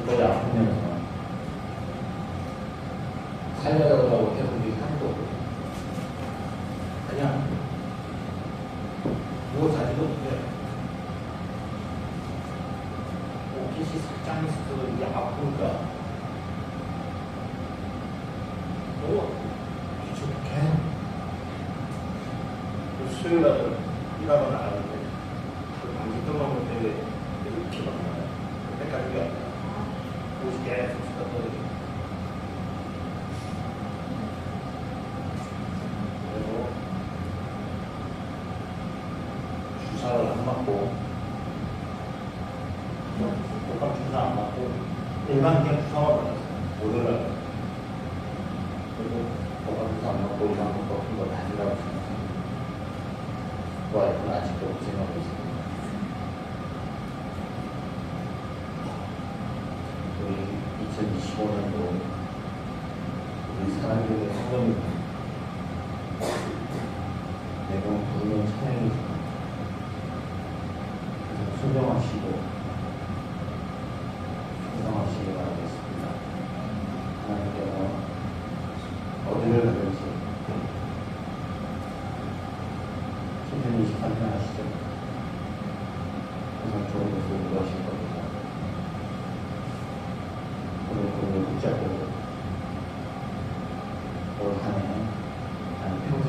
거의 아프면서 살려달라고 해서 우리 한도 그냥 누워 자지도 못해. 옷깃이 살짝 있어서 이게 아프니까 또 이렇게 수요일날 일하러 나가는데 그 방귀 떠나올 때 이렇게 막 나와요. 때까지가 옷이 계속 쓰다 떨어지고 그리고 주사를 안 맞고 독감 주사 안 맞고 일반 그냥 주사만 맞았어요. 못 올라가요. 그리고 독감 주사 안 맞고 일반 독감 거 다니라고 와이프는 아직도 고생하고 있습니다. 우리 2025년도 우리 사랑교회 성도님 매번 부르는 찬양이지만 순종하시고 충성하시기 바라겠습니다. 하나님께서 어디를 가든지 23년 하시죠. 항상 좋은 것을 인도하실 겁니다. 오늘 그걸 붙잡고 올 한 해, 한 평생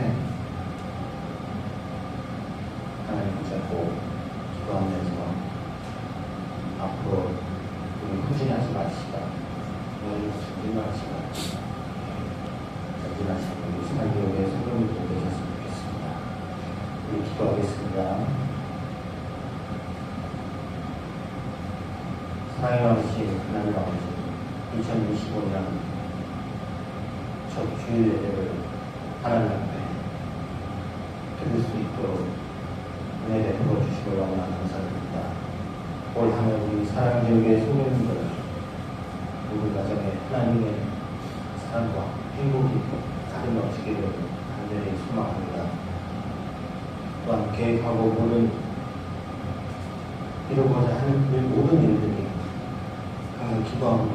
하나님 붙잡고 기도하면서 앞으로 우리 후진하지 마시다. 너희 전진하지 마시다. 전진하시고 우리 사랑교회 성도님들 되셨으면 좋겠습니다. 우리 기도하겠습니다. 사랑의 아버지, 하나님 아버지, 2025년 첫 주일 예배를 하나님 앞에 드릴 수 있도록 은혜 베풀어 주시고 너무나 감사드립니다. 올 한 해 우리 사랑교회 성도님들 우리 가정에 하나님의 사랑과 행복이 가득 넘치기를 간절히 소망합니다. 또한 계획하고 모든 이루고자 하는 모든 일들이 항상 기도함으로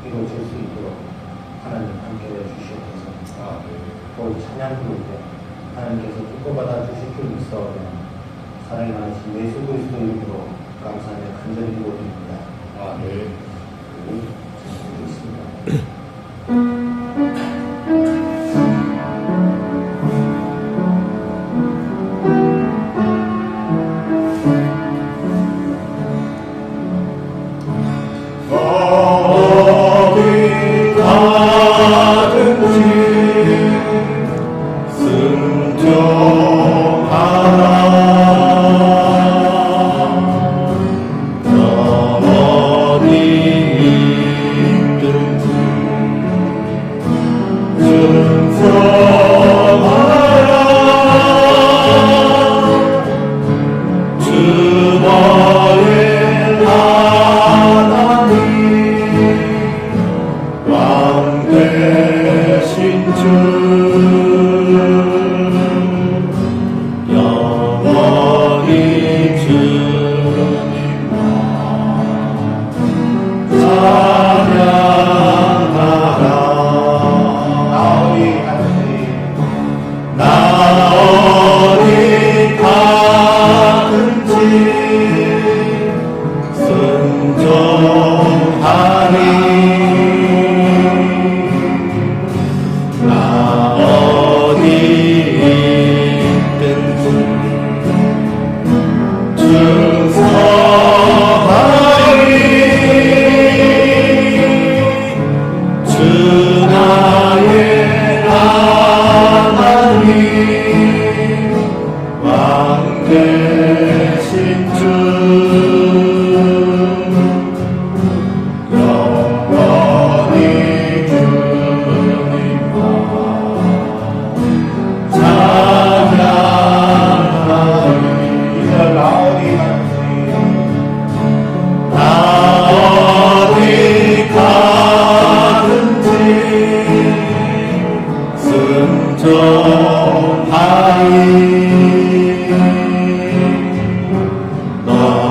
이루어질 수 있도록 하나님 함께해 주시옵소서. 올 찬양 부를 때 하나님께서 축복받아 주실 줄 믿사오며 사랑이 많으신 예수 그리스도 이름으로 감사하며 간절히 기도드립니다. 있습니다. 순종하리 너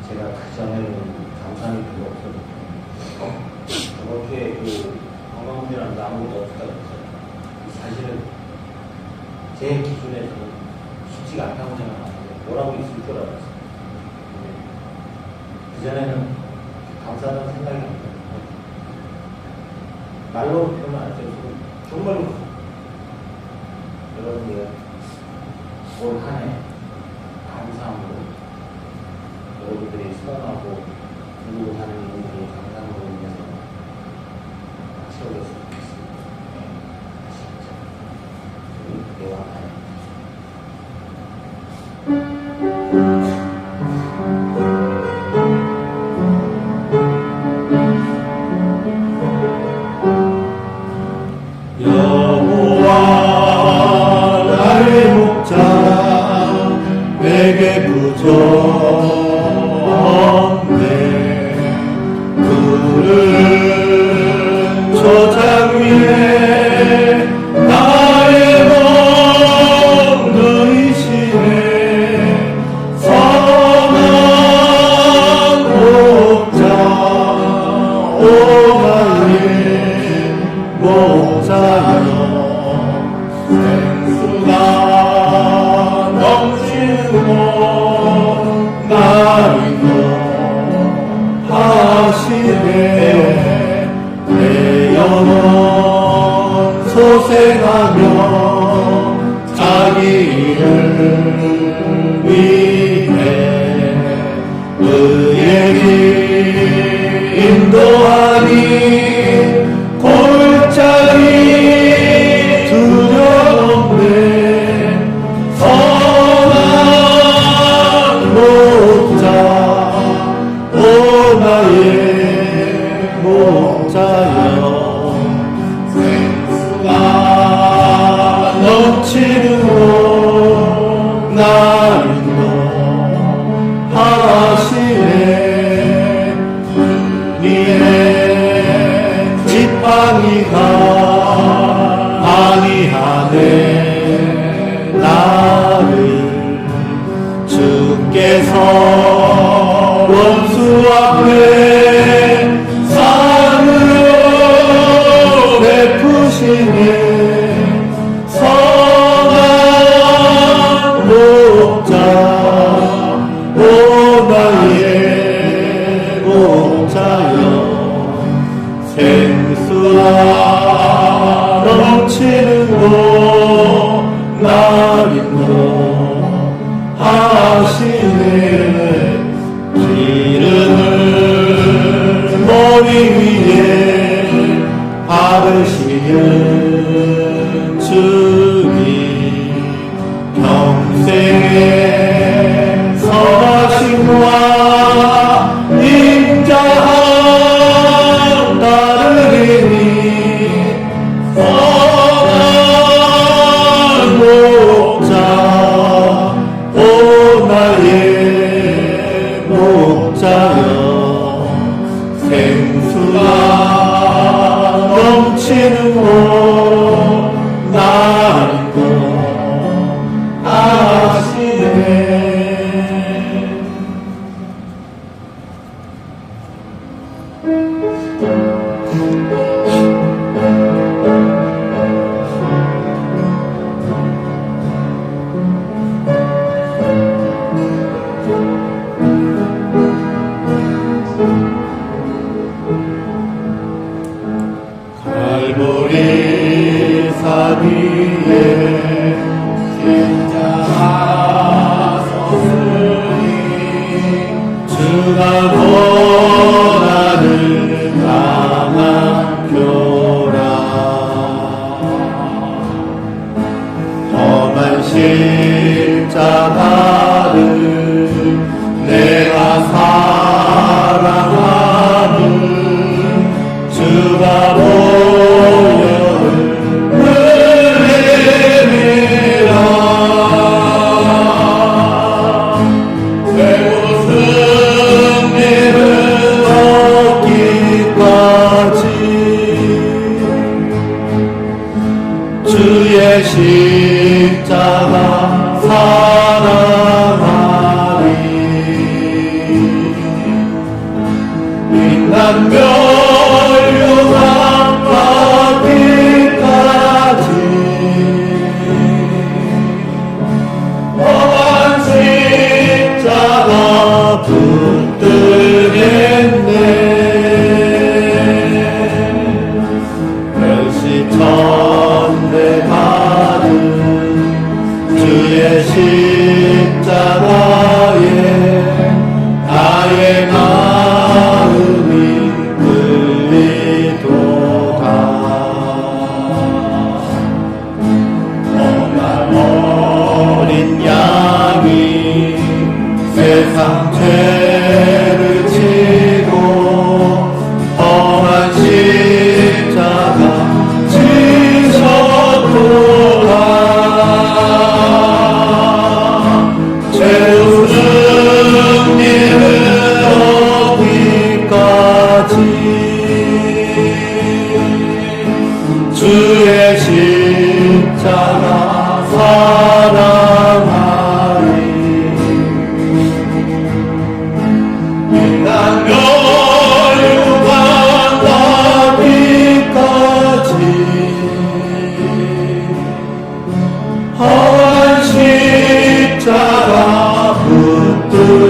제가 그전에는 감사함이 별로 없었는데 저번 주에 그 관광문이라는 데 아무것도 없었다고 했어요. 사실은 제 기준에서는 쉽지가 않다고 생각하는데 뭐라고 있을 줄 알았어요. 그전에는 감사하다는 생각이 안 들어요. 말로 표현 안 해서 정말로 여러분들 올 한 해 감사함으로 여러분들이 수고하고 누구고 하는 일들이 감사함으로 인해서 채워졌으면 좋겠습니다. 아시겠죠? 대화 한 해. 내게 부족한데 푸른 초장 위에 나의 몸 누이시네 선한 목자 오 나의 목자여 생수가 나를 하시네 내 영혼 소생하며 자기 일을 위해 의의 길 인도하니 골짜기 두려움네 목자여 생수가 넘치는 곳 나를 인도하시네 니네 지팡이가 아니하네 나를 주께서 원수 앞에 상으로 베푸시네 선한 목자 오 나의 목자여 생수가 넘치는 곳 날 인도하시네 십자가를 내가 사랑하는 주가 보혈을 흘리리라. 최고 승리를 얻기까지 주의 십자가 사랑하리. 인간 멸류관 받기까지 험한 십자가 붙들겠네. 멸시천대 받은 주의 십자가에 나의 마음이 끌리도다. 험한 어린 양이 세상 죄를 지고 험한 십자가 지셨도다. 최후 승리를 얻기까지 주의 십자가 사랑하리. 인간 멸류관 받기까지 험한 십자가 붙들겠네.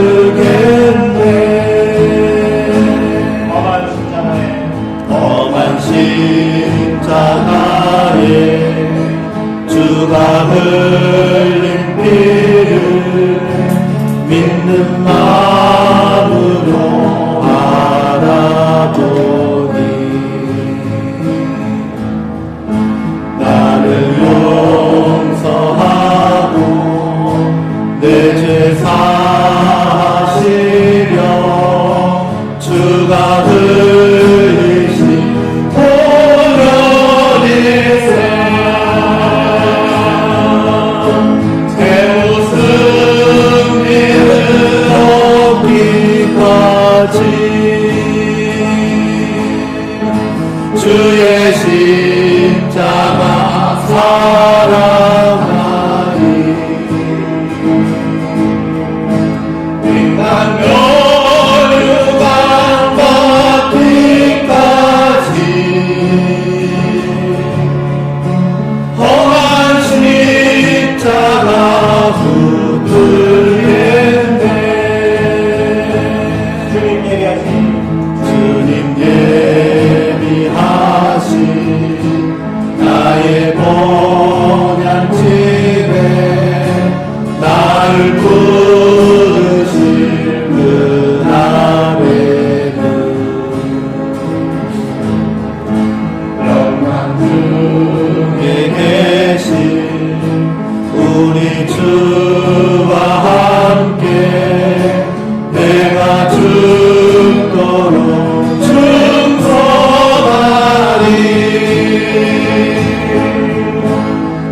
험한 십자가에 주가 흘린 피를 믿는 마음으로 알아보니 나를 용서하고 내 죄 사하시려 주가 흘리신 보혈일세. 최후 승리를 얻기까지 주의 십자가 사랑하리. 인간 멸류관 받기까지 험한 십자가 붙들겠네. 주님 예비하신 나의 본향집에 나를 부르실 그 날에는 영광 중에 계신 우리 주와 함께 내가 죽도록 충성하리.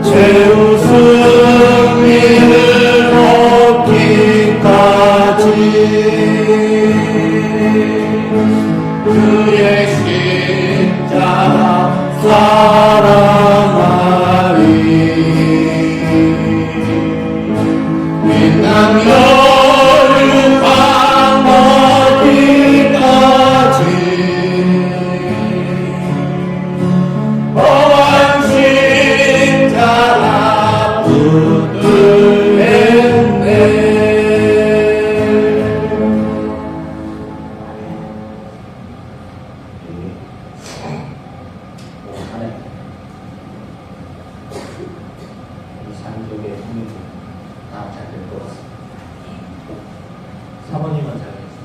최후 승리를 얻기까지 그의 십자가 사랑하리. 인간 멸류관 받기까지 험한 십자가 붙들겠네. 산족의 힘이 다잘될 것 같습니다. 사모님은 잘했습니다.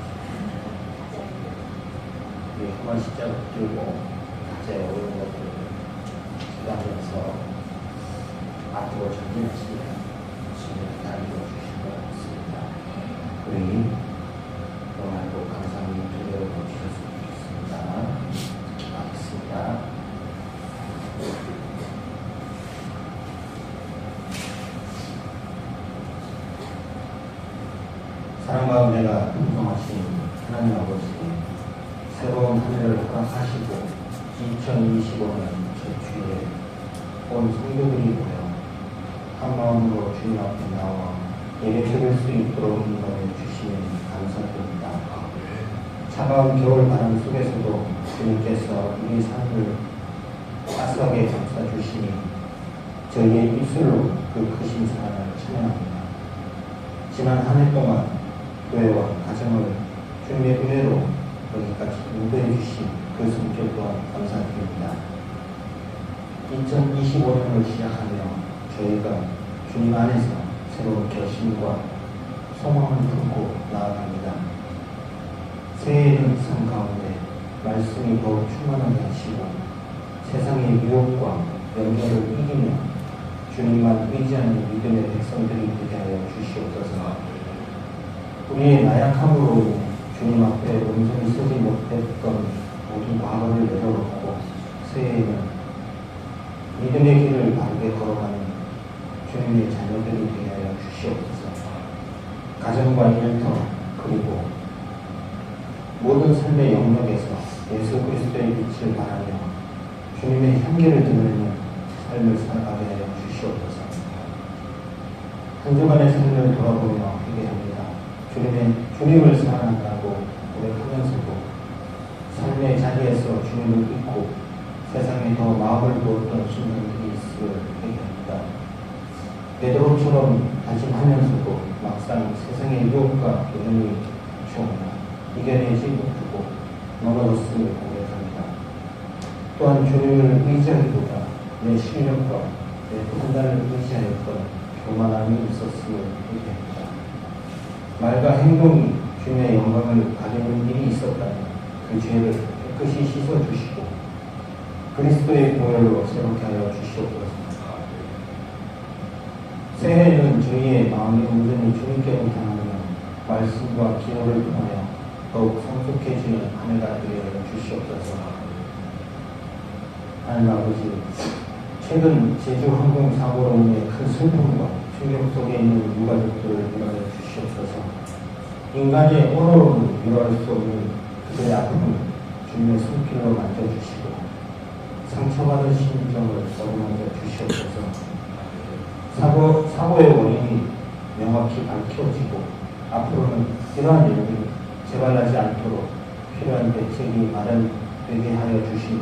험한 십자가 들고 각자의 어려운 것들을 기도하면서 앞으로 전진하시기를 우리 오늘도 감사히 제대로 주셨으면 좋겠습니다. 기도하겠습니다. 사랑과 은혜가 풍성하신 하나님 아버지, 새로운 한 해를 허락하시고 2025년 제 주에 온 성도들이 모여 한 마음으로 주님 앞에 나와 예배드릴 수 있도록 인도해 주시니 감사드립니다. 차가운 겨울 바람 속에서도 주님께서 우리 삶을 따스하게 감싸 주시니 저희의 입술로 그 크신 사랑을 찬양합니다. 지난 한 해 동안 교회와 가정을 주님의 은혜로 여기까지 인도해 주신 그 성격 또한 감사드립니다. 2025년을 시작하며 저희가 주님 안에서 새로운 결심과 소망을 품고 나아갑니다. 새해에는 삶 가운데 말씀이 더욱 충만하게 하시고 세상의 유혹과 연결을 이기며 주님만 의지하는 믿음의 백성들이 되게 하여 주시옵소서. 우리의 나약함으로 인해 주님 앞에 온전히 서지 못했던 모든 과거를 내려놓고 새해에는 믿음의 길을 바르게 걸어가는 주님의 자녀들이 되게 하여 주시옵소서. 가정과 일터 그리고 모든 삶의 영역에서 예수 그리스도의 빛을 발하며 주님의 향기를 드러내는 삶을 살아가게 하여 주시옵소서. 한 주간의 삶을 돌아보며 회개합니다. 주님을 사랑한다고 고백하면서도 삶의 자리에서 주님을 잊고 세상에 더 마음을 두었던 순간들이 있음을 회개합니다. 베드로처럼 다짐하면서도 막상 세상의 유혹과 도전이 닥쳐오나 이겨내지 못하고 넘어졌음을 고백합니다. 또한 주님을 의지하기보다 내 실력과 내 판단을 의지하였던 교만함이 있었음을 회개합니다. 말과 행동이 주님의 영광을 가리는 일이 있었다면 그 죄를 깨끗이 씻어주시고 그리스도의 보혈로 새롭게 하여 주시옵소서. 새해에는 저희의 마음이 온전히 주님께로 향하며 말씀과 기도를 통하여 더욱 성숙해지는 한 해가 되게 하여 주시옵소서. 하나님 아버지, 최근 제주 항공사고로 인해 큰 슬픔과 충격 속에 있는 유가족들을 위로하여 주시옵소서. 인간의 언어로는 위로할 수 없는 그들의 아픔을 주님의 손길로 만져주시고 상처받은 심정을 어루만져 주시옵소서. 사고의 원인이 명확히 밝혀지고 앞으로는 이러한 일이 재발하지 않도록 필요한 대책이 마련되게 하여 주시니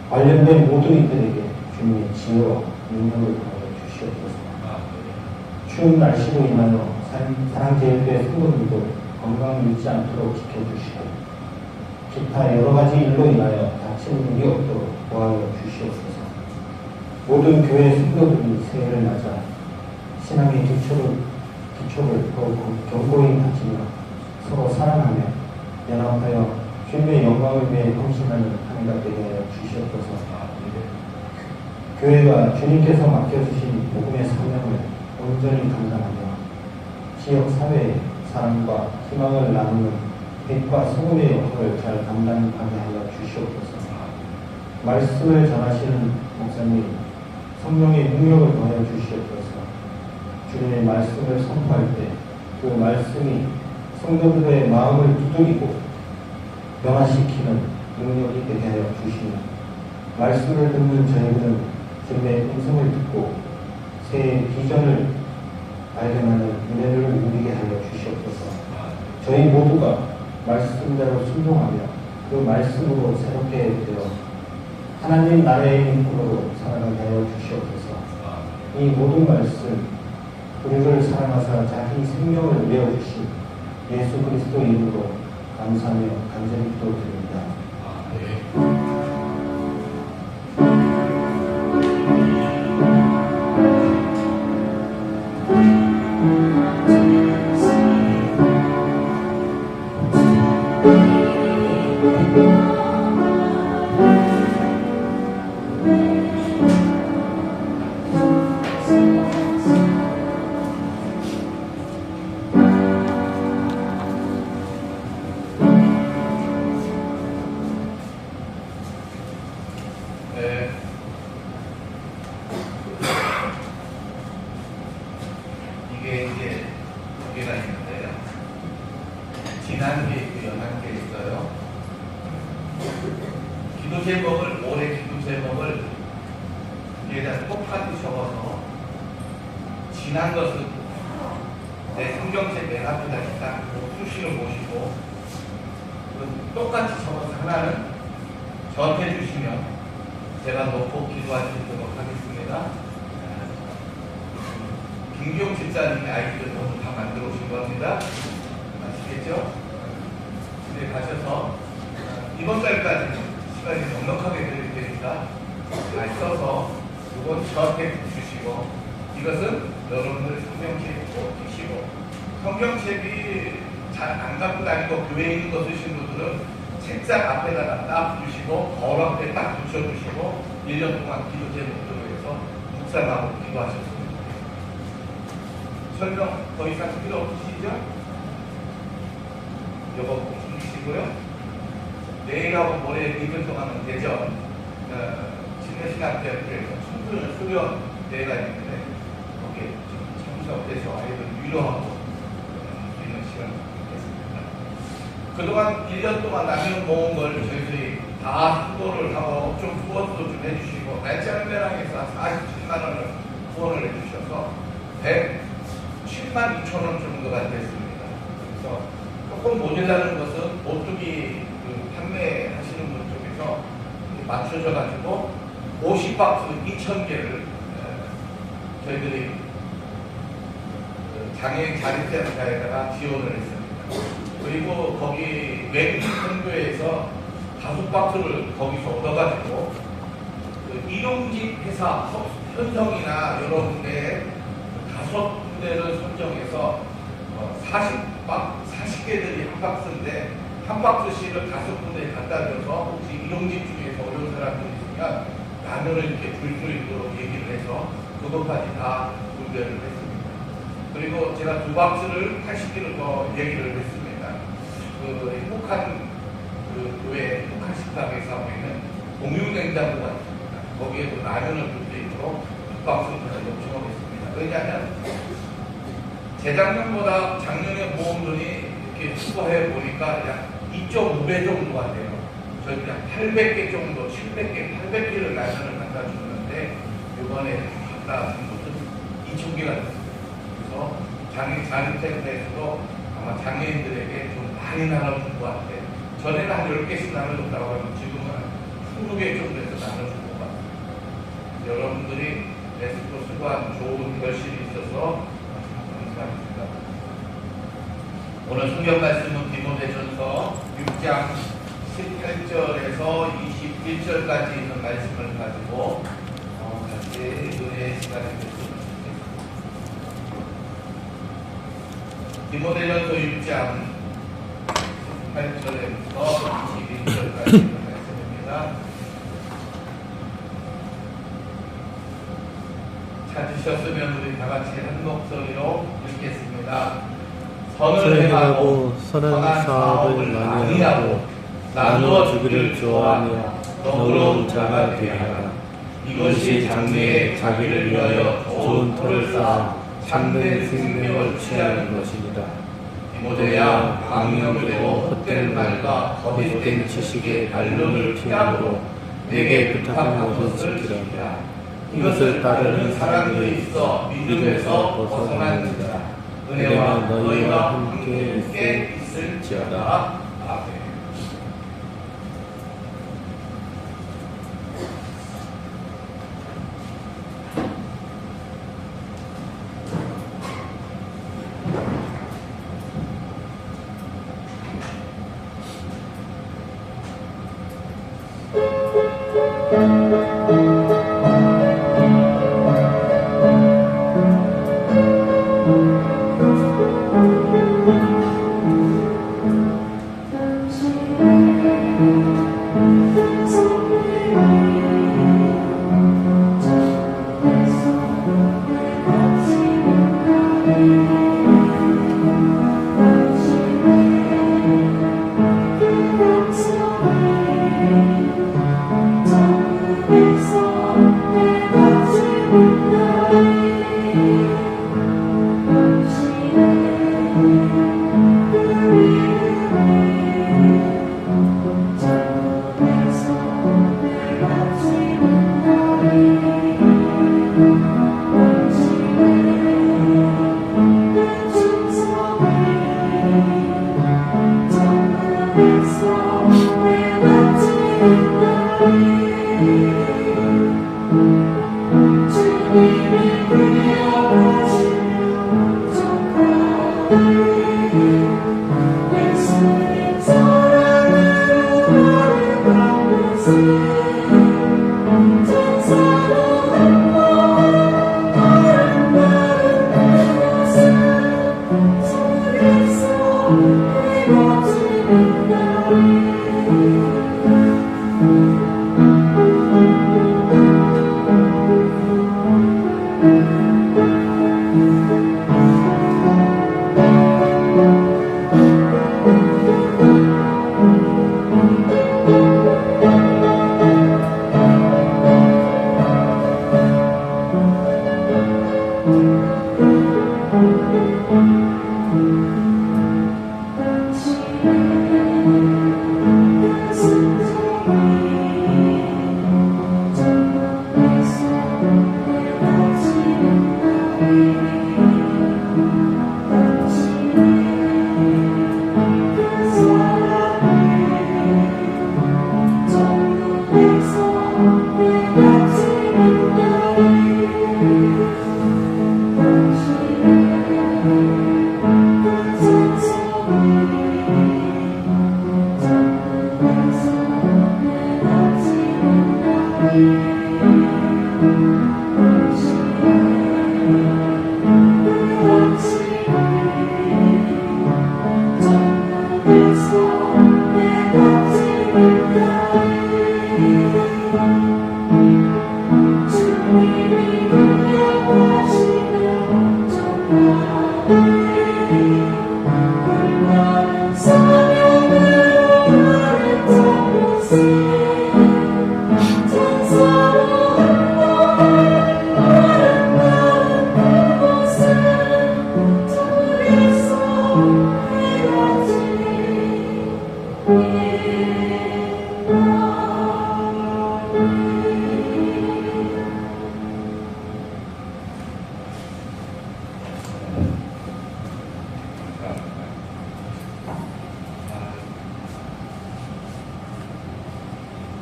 관련된 모든 이들에게 주님의 지혜와 능력을 더하여 주시옵소서. 추운 날씨로 인하여 사랑제일교회 성도들도 건강을 잃지 않도록 지켜주시고 기타 여러 가지 일로 인하여 다치는 일이 없도록 도와여 주시옵소서. 모든 교회 성도들이 새해를 맞아 신앙의 기초를 더욱 견고히 다지며 서로 사랑하며 연합하여 주님의 영광을 위해 헌신하는 한 해가 되게 하여 주시옵소서. 교회가 주님께서 맡겨주신 복음의 사명을 온전히 감당하며 지역 사회에 사랑과 희망을 나누는 빛과 소금의 역할을 잘 감당하게 하여 주시옵소서. 말씀을 전하시는 목사님, 성령의 능력을 더하여 주시옵소서. 주님의 말씀을 선포할 때 그 말씀이 성도들의 마음을 두드리고 변화시키는 능력이 되게 하여 주시며 말씀을 듣는 저희들은 주님의 음성을 듣고 새해 비전을 발견하는 은혜를 누리게 하여 주시옵소서. 저희 모두가 말씀대로 순종하며 그 말씀으로 새롭게 되어 하나님 나라의 인물로 살아가게 하여 주시옵소서. 이 모든 말씀 우리를 사랑하사 자기 생명을 내어주신 예수 그리스도 이름으로 감사하며 간절히 기도드립니다. 제목을, 올해 기도 제목을 위에다 똑같이 적어서 지난 것은 내 성경책 맨 앞에다 일단 수시를 모시고 똑같이 적어서 하나는 저한테 주시면 제가 놓고 기도할 수 있도록 하겠습니다. 김기용 집사님의 아이디어 모두 다 만들어 오신 겁니다. 아시겠죠? 집에 가셔서 이번 달까지는 시간이 넉넉하게 드릴 테니까 잘 써서 이건 저한테 주시고 이것은 여러분들 성경책 꼭 주시고 성경책이 잘 안 갖고 다니고 교회에 있는 거 쓰신 분들은 책상 앞에다가 딱 주시고 거울 앞에 딱 붙여주시고 1년 동안 기도 제목으로 해서 묵상하고 기도하셨습니다. 설명 더 이상 필요 없으시죠? 이거 꼭 숨기시고요. 내일하고 모레 이틀 동안은 대전 진례신학대학교에서 청소년 수련 대회가 있는데 거기에 좀 참석해서 아이들 위로하고 수 있는 시간을 갖겠습니다. 그동안 1년 동안 남녀 모은 걸 저희들이 다 수고를 하고 좀 후원도 좀 해주시고 날짜는 배랑에서 47만 원을 후원을 해주셔서 107만 2천 원 정도가 됐습니다. 그래서 조금 모자라는 것은 오뚜기 판매하시는 분 쪽에서 맞춰져 가지고 50박스 2,000개를 저희들이 장애인 자립센터에다가 지원을 했습니다. 그리고 거기 외국 선교회에서 5박스를 거기서 얻어가지고 일용직 회사 현성이나 여러 군데에 5군데를 선정해서 40개들이 한 박스인데 한 박스씩을 5군데에 갖다 줘서 혹시 일용직 중에서 어려운 사람들이 있으면 라면을 이렇게 줄 수 있도록 얘기를 해서 그것까지 다 준비를 했습니다. 그리고 제가 2박스를 80kg 더 얘기를 했습니다. 행복한 교회 행복한 식당에서 하고 있는 공유냉장고가 있습니다. 거기에도 라면을 줄 수 있도록 2박스를 더 요청하겠습니다. 왜냐하면 재작년보다 작년에 모은 돈이 이렇게 수거해 보니까 약 2.5배 정도가 돼요. 저희 그냥 800개 정도, 700개, 800개를 라면을 갖다 주는데 이번에 갖다 준 것은 2,000개가 됐습니다. 그래서 장애인 자립센터에서도 아마 장애인들에게 좀 많이 나눠준 것 같아요. 전에는 한 10개씩 나눠줬다고 하면 지금은 20개 정도에서 나눠준 것 같아요. 여러분들이 레스토 수고한 좋은 결실이 있어서 감사합니다. 오늘 성경 말씀은 디모데전서 6장 18절에서 21절까지 있는 말씀을 가지고 같이 은혜의 시간을 갖도록 디모데전서 6장 18절에서 21절까지 있는 말씀입니다. 찾으셨으면 우리 다 같이 한 목소리로 읽겠습니다. 선을 행하고 선한 사업을 많이 하고 나누어 주기를 좋아하며 너그러운 자가 되게 하라. 이것이 장래에 자기를 위하여 좋은 터를 쌓아 참된 생명을 취하는 것입니다. 디모데야, 강령되고 헛된 말과 거짓된 지식의 반론을 피하므로 내게 부탁한 것을 지키라. 이것을 따르는 사람들이 있어 믿음에서 벗어납니다. 은혜와 너희와 함께 있을지어다. 아멘.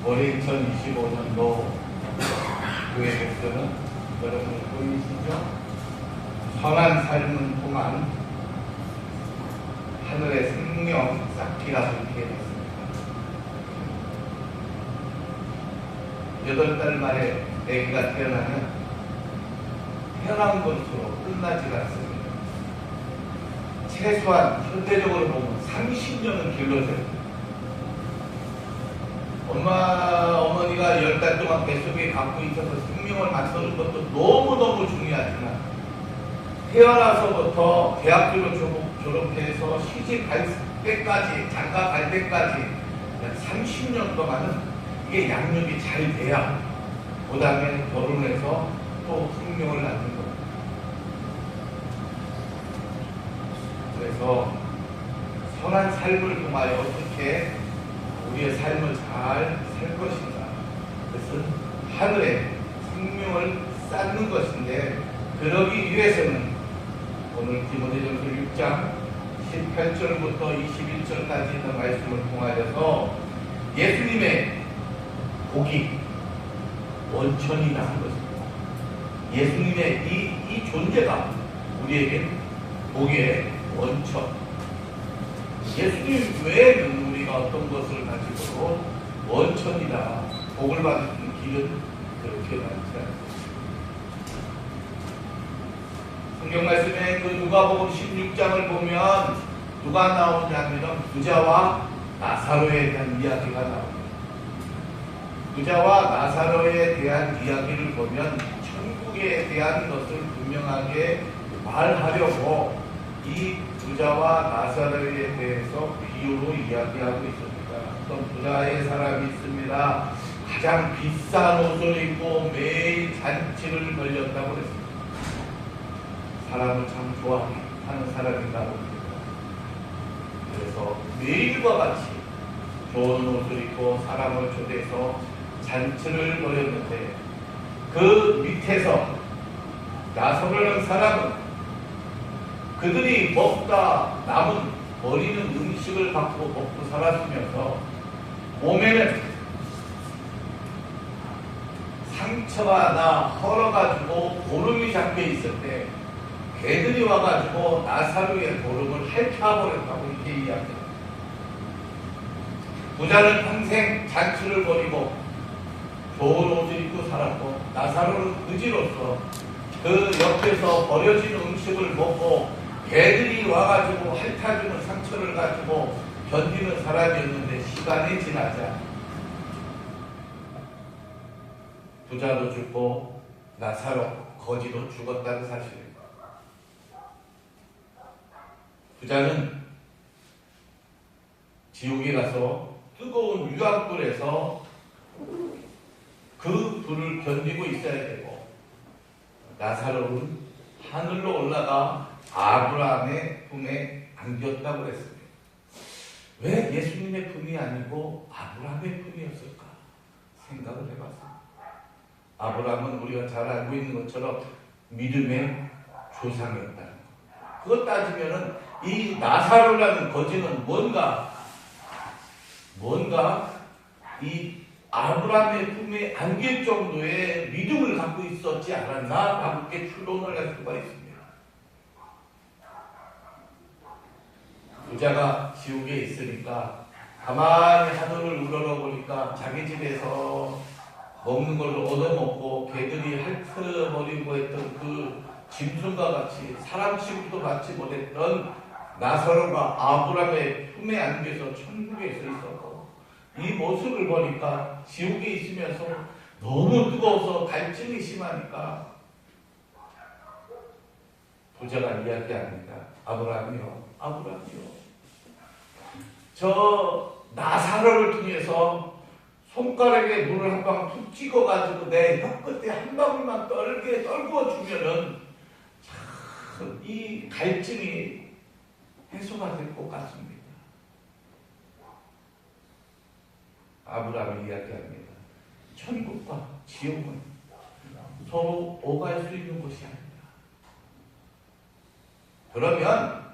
올해 2025년도 교회 백서는 여러분 보이시죠? 선한 삶을 통한 하늘의 생명 쌓기라고 이렇게 했습니다. 8달 만에 아기가 태어나면 태어난 것으로 끝나지 않습니다. 최소한 현대적으로 보면 30년은 길러져요. 어머니가 10달 동안 뱃속에 갖고 있어서 생명을 만드는 것도 너무너무 중요하지만 태어나서부터 대학교를 졸업해서 시집 갈 때까지, 장가 갈 때까지 30년 동안은 이게 양육이 잘 돼야 그 다음에 결혼해서 또 생명을 낳는 거예요. 그래서 선한 삶을 통하여 어떻게 우리의 삶을 잘 살 것인가. 그것은 하늘에 생명을 쌓는 것인데 그러기 위해서는 오늘 디모데전서 6장 18절부터 21절까지 있는 말씀을 통하여서 예수님의 복이 원천이라 한 것입니다. 예수님의 이 존재가 우리에게 복의 원천. 예수님 외에는 우리가 어떤 것을 가지고도 원천이다. 복을 받는 길은 그렇게 많지 않습니다. 성경 말씀에 그 누가복음 16장을 보면 누가 나오냐면 부자와 나사로에 대한 이야기가 나옵니다. 부자와 나사로에 대한 이야기를 보면 천국에 대한 것을 분명하게 말하려고 이 부자와 나사로에 대해서 비유로 이야기하고 있습니다. 어떤 부자의 사람이 있습니다. 가장 비싼 옷을 입고 매일 잔치를 벌였다고 그랬습니다. 사람을 참 좋아하는 사람이라고 합니다. 그래서 매일과 같이 좋은 옷을 입고 사람을 초대해서 잔치를 벌였는데 그 밑에서 나서려는 사람은 그들이 먹다 남은 버리는 음식을 갖고 먹고 살았으면서 몸에는 상처가 나 헐어가지고 보름이 잡혀 있을 때 개들이 와가지고 나사로의 보름을 핥아버렸다고 이렇게 이야기합니다. 부자는 평생 잔치를 벌이고 좋은 옷을 입고 살았고 나사로는 그지로서 그 옆에서 버려진 음식을 먹고 개들이 와가지고 핥아주는 상처를 가지고 견디는 사람이었는데 시간이 지나자 부자도 죽고 나사로 거지도 죽었다는 사실입니다. 부자는 지옥에 가서 뜨거운 유황불에서 그 불을 견디고 있어야 되고 나사로는 하늘로 올라가 아브라함의 품에 안겼다고 했습니다. 왜 예수님의 품이 아니고 아브라함의 품이었을까 생각을 해봤습니다. 아브라함은 우리가 잘 알고 있는 것처럼 믿음의 조상이었다는 것. 그것 따지면은 이 나사로라는 거지는 뭔가 이 아브라함의 품에 안길 정도의 믿음을 갖고 있었지 않았나 라고 이렇게 추론을 할 수가 있습니다. 부자가 지옥에 있으니까 가만히 하늘을 우러러보니까 자기 집에서 먹는 걸로 얻어먹고 개들이 핥아버리고 했던 그 짐승과 같이 사람 취급도 받지 못했던 나사로가 아브라함의 품에 안겨서 천국에 있었고 이 모습을 보니까 지옥에 있으면서 너무 뜨거워서 갈증이 심하니까 부자가 이야기합니다. 아브라함이요, 저 나사로를 통해서 손가락에 물을 한 방 툭 찍어가지고 내 혀끝에 한 방울만 떨궈 주면은 참 이 갈증이 해소가 될 것 같습니다. 아브라함이 이야기합니다. 천국과 지옥은 서로 오갈 수 있는 곳이 아니다. 그러면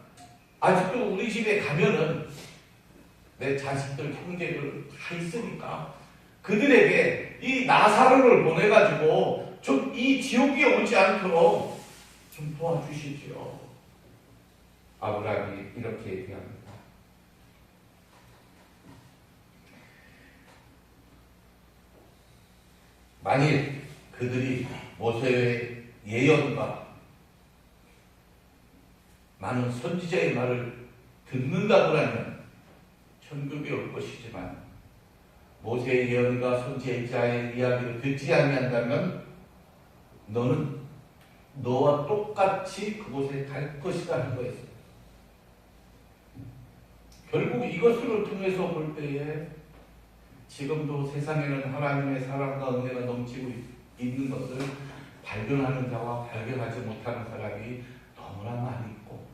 아직도 우리 집에 가면은 내 자식들 형제들 다 있으니까 그들에게 이 나사로를 보내가지고 좀 이 지옥에 오지 않도록 좀 도와주시지요. 아브라함이 이렇게 얘기합니다. 만일 그들이 모세의 예언과 많은 선지자의 말을 듣는다고 하면 천국에 올 것이지만 모세의 예언과 선지자의 이야기를 듣지 아니한다면 너는 너와 똑같이 그곳에 갈 것이다 하는 거였어요. 결국 이것을 통해서 볼 때에 지금도 세상에는 하나님의 사랑과 은혜가 넘치고 있는 것을 발견하는 자와 발견하지 못하는 사람이 너무나 많이 있고,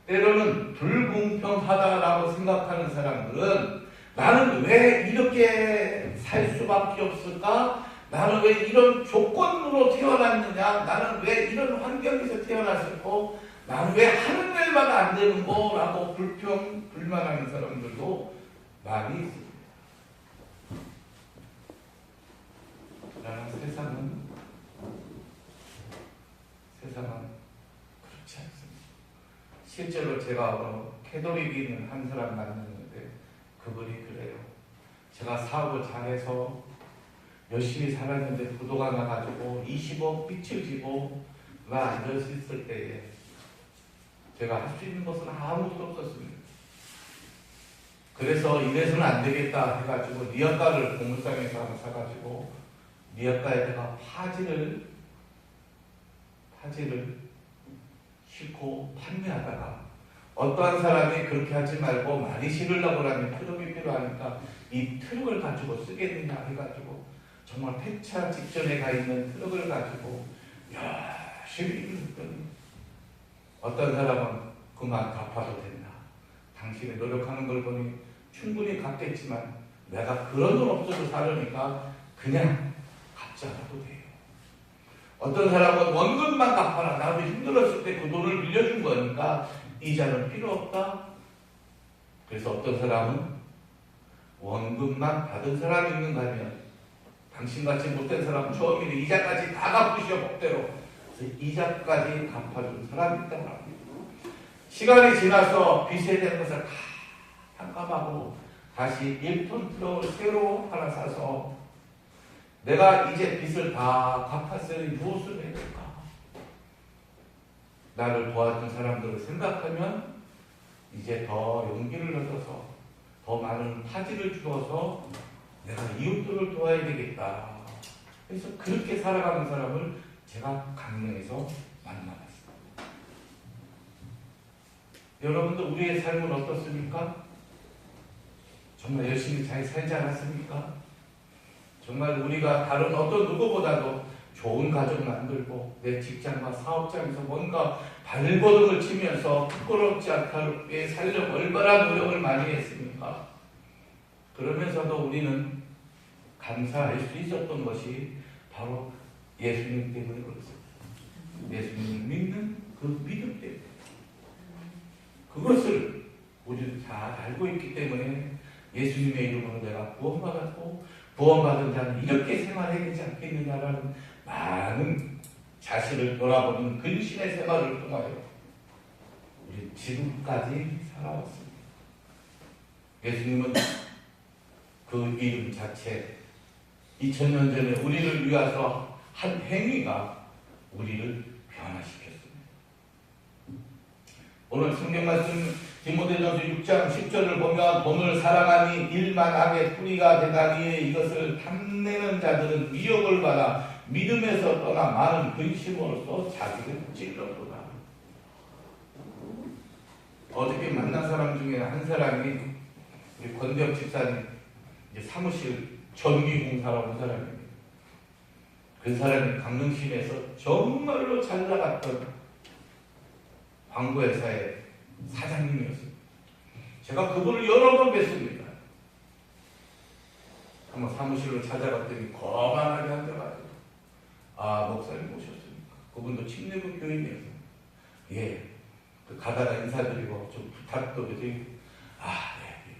때로는 불공평하다라고 생각하는 사람들은 나는 왜 이렇게 살 수밖에 없을까? 나는 왜 이런 조건으로 태어났느냐? 나는 왜 이런 환경에서 태어났을까? 나는 왜 하는 일만 안 되는 거? 라고 불만하는 사람들도 많이 있습니다. 그러나 세상은 그렇지 않습니다. 실제로 제가 캐톨릭인 한 사람 만났는데 그분이 그래요. 제가 사업을 잘해서 열심히 살았는데 부도가 나가지고 20억 빚을 지고 나 앉아있을 때에 제가 할 수 있는 것은 아무것도 없었습니다. 그래서 이래서는 안 되겠다 해가지고 리어카를 공물상에서 하나 사가지고 리어카에다가 파지를 싣고 판매하다가 어떠한 사람이 그렇게 하지 말고 많이 실으려고 하면 트럭이 필요하니까 이 트럭을 가지고 쓰겠느냐 해가지고 정말 폐차 직전에 가 있는 트럭을 가지고 열심히 했더니 어떤 사람은 그만 갚아도 된다. 당신이 노력하는 걸 보니 충분히 갚겠지만 내가 그런 돈 없어도 사려니까 그냥 갚지 않아도 돼요. 어떤 사람은 원금만 갚아라. 나도 힘들었을 때 그 돈을 빌려준 거니까 이자는 필요 없다. 그래서 어떤 사람은 원금만 받은 사람이 있는가 하면 당신같이 못된 사람은 처음에 이자까지 다 갚으셔 법대로. 그래서 이자까지 갚아준 사람이 있다고 합니다. 시간이 지나서 빚에 대한 것을 다 탕감하고 다시 1톤 트럭을 새로 하나 사서 내가 이제 빚을 다 갚았으니 무엇을 해야 될까? 나를 도와준 사람들을 생각하면 이제 더 용기를 얻어서 더 많은 파지를 주어서 내가 이웃들을 도와야 되겠다. 그래서 그렇게 살아가는 사람을 제가 강릉에서 만나봤습니다. 여러분들 우리의 삶은 어떻습니까? 정말 열심히 잘 살지 않았습니까? 정말 우리가 다른 어떤 누구보다도 좋은 가정 만들고 내 직장과 사업장에서 뭔가 발버둥을 치면서 부끄럽지 않게 살려고 얼마나 노력을 많이 했습니까? 그러면서도 우리는 감사할 수 있었던 것이 바로 예수님 때문에 그렇습니다. 예수님을 믿는 그 믿음 때문에. 그것을 우리는 잘 알고 있기 때문에 예수님의 이름으로 내가 구원받았고 구원받은 자는 이렇게 생활해야 되지 않겠느냐라는 많은 자신을 돌아보는 근신의 생활을 통하여 우리 지금까지 살아왔습니다. 예수님은 그 이름 자체 2000년 전에 우리를 위해서 한 행위가 우리를 변화시켰습니다. 오늘 성경 말씀 디모데전서 6장 10절을 보면 몸을 사랑하니 일만 악의 뿌리가 되다니 이것을 탐내는 자들은 미혹을 받아 믿음에서 떠나 많은 근심으로써 자기를 찔러도다. 어저께 만난 사람 중에 한 사람이 우리 권대혁 집사님 이제 사무실 전기공사라고 한 사람입니다. 그 사람이 강릉시내에서 정말로 잘 나갔던 광고회사의 사장님이었습니다. 제가 그분을 여러 번 뵀습니다. 한번 사무실로 찾아갔더니 거만하게 앉아가지고 목사님 오셨습니까? 그분도 침례국 교인이었어요. 예, 가다가 인사드리고 좀 부탁도 드리고 네,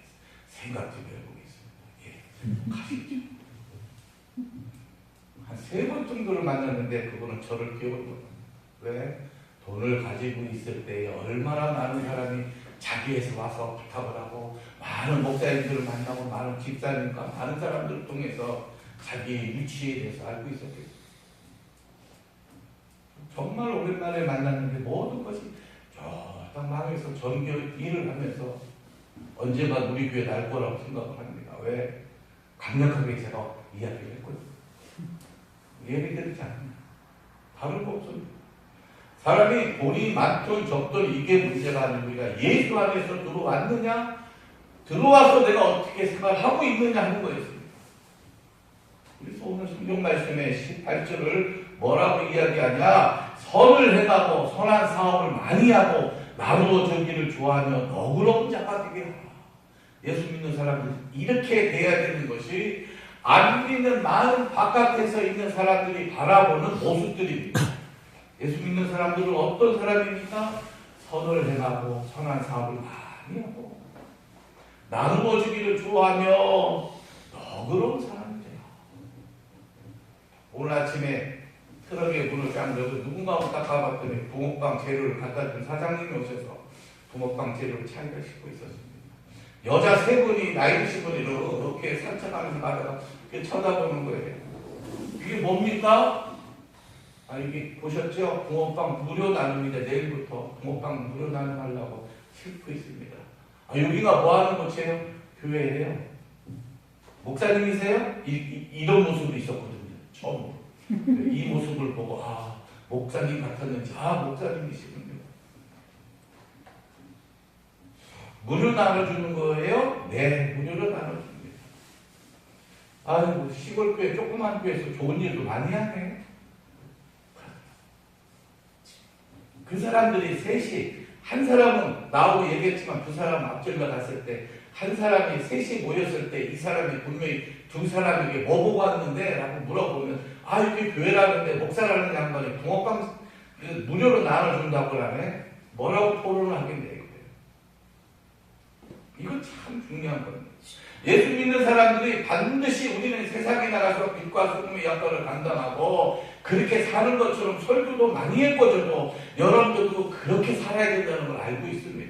생각 좀 해보겠습니다. 예, 가시죠. 한 3번 정도를 만났는데 그분은 저를 기억을 왜? 돈을 가지고 있을 때 얼마나 많은 사람이 자기에서 와서 부탁을 하고 많은 목사님들을 만나고 많은 집사님과 많은 사람들을 통해서 자기의 위치에 대해서 알고 있었겠죠. 정말 오랜만에 만났는데 모든 것이 딱 망해서 전교 일을 하면서 언젠가 우리 교회 날 거라고 생각을 합니다. 왜? 강력하게 제가 이야기를 했거든요. 예배 드리지 않습니다. 다른 거 없습니다. 사람이 돈이 많든 적든 이게 문제가 아니고 우리가 예수 안에서 들어왔느냐, 들어와서 내가 어떻게 생각을 하고 있느냐 하는 거였습니다. 그래서 오늘 성경 말씀의 18절을 뭐라고 이야기하냐? 선을 행하고 선한 사업을 많이 하고 나누어 주기를 좋아하며 너그러운 자가 되게 하라. 예수 믿는 사람들 이렇게 돼야 되는 것이 안 믿는 많은 바깥에서 있는 사람들이 바라보는 모습들입니다. 예수 믿는 사람들은 어떤 사람입니까? 선을 행하고 선한 사업을 많이 하고 나누어 주기를 좋아하며 너그러운 사람들이에요. 오늘 아침에 트럭에 문을 딱 열고 누군가 딱 가봤더니 붕어빵 재료를 갖다 준 사장님이 오셔서 붕어빵 재료를 차에다 싣고 있었습니다. 여자 3분이 나이 드신 분이 이렇게 산책하면서 가다가 이렇게 쳐다보는 거예요. 이게 뭡니까? 이게 보셨죠? 붕어빵 무료 나눔입니다. 내일부터 붕어빵 무료 나눔하려고 싣고 있습니다. 여기가 뭐 하는 곳이에요? 교회예요. 목사님이세요? 이런 모습으로 있었거든요. 처음으로. 이 모습을 보고 목사님 같았는지 목사님이시군요. 무료 나눠주는 거예요? 네, 무료로 나눠줍니다. 시골 교회 조그만 교회에서 좋은 일도 많이 하네. 그 사람들이 셋이 한 사람은 나오고 얘기했지만 두 사람 앞질러 갔을 때 한 사람이 셋이 모였을 때 이 사람이 분명히 두 사람에게 뭐 보고 왔는데? 라고 물어보면 이게 교회라는데 목사라는 양반이 붕어빵 무료로 나눠준다고 하네? 뭐라고 토론을 하겠네. 이거 참 중요한 겁니다. 예수 믿는 사람들이 반드시 우리는 세상에 나가서 빛과 소금의 역할을 감당하고 그렇게 사는 것처럼 설교도 많이 해꿔줘도 여러분들도 그렇게 살아야 된다는 걸 알고 있습니다.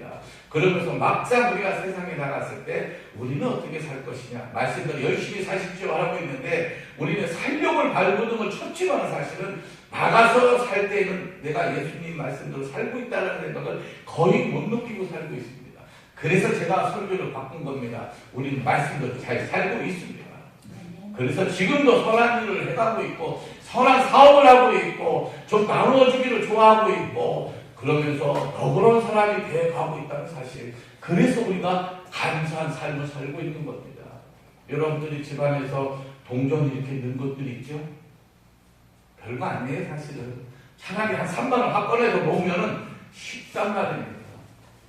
그러면서 막상 우리가 세상에 나갔을 때 우리는 어떻게 살 것이냐 말씀대로 열심히 사십시오 하고 있는데 우리는 살려고 발버둥을 쳤지만 사실은 나가서 살 때는 내가 예수님 말씀대로 살고 있다는 생각을 거의 못 느끼고 살고 있습니다. 그래서 제가 설교를 바꾼 겁니다. 우리는 말씀대로 잘 살고 있습니다. 그래서 지금도 선한 일을 해가고 있고 선한 사업을 하고 있고 좀 나누어주기를 좋아하고 있고 그러면서 너그러운 사람이 되어가고 있다는 사실. 그래서 우리가 감사한 삶을 살고 있는 겁니다. 여러분들이 집안에서 동전 이렇게 넣은 것들이 있죠? 별거 아니에요 사실은. 차라리 한 3만 원 확 꺼내서 놓으면은 13만원입니다.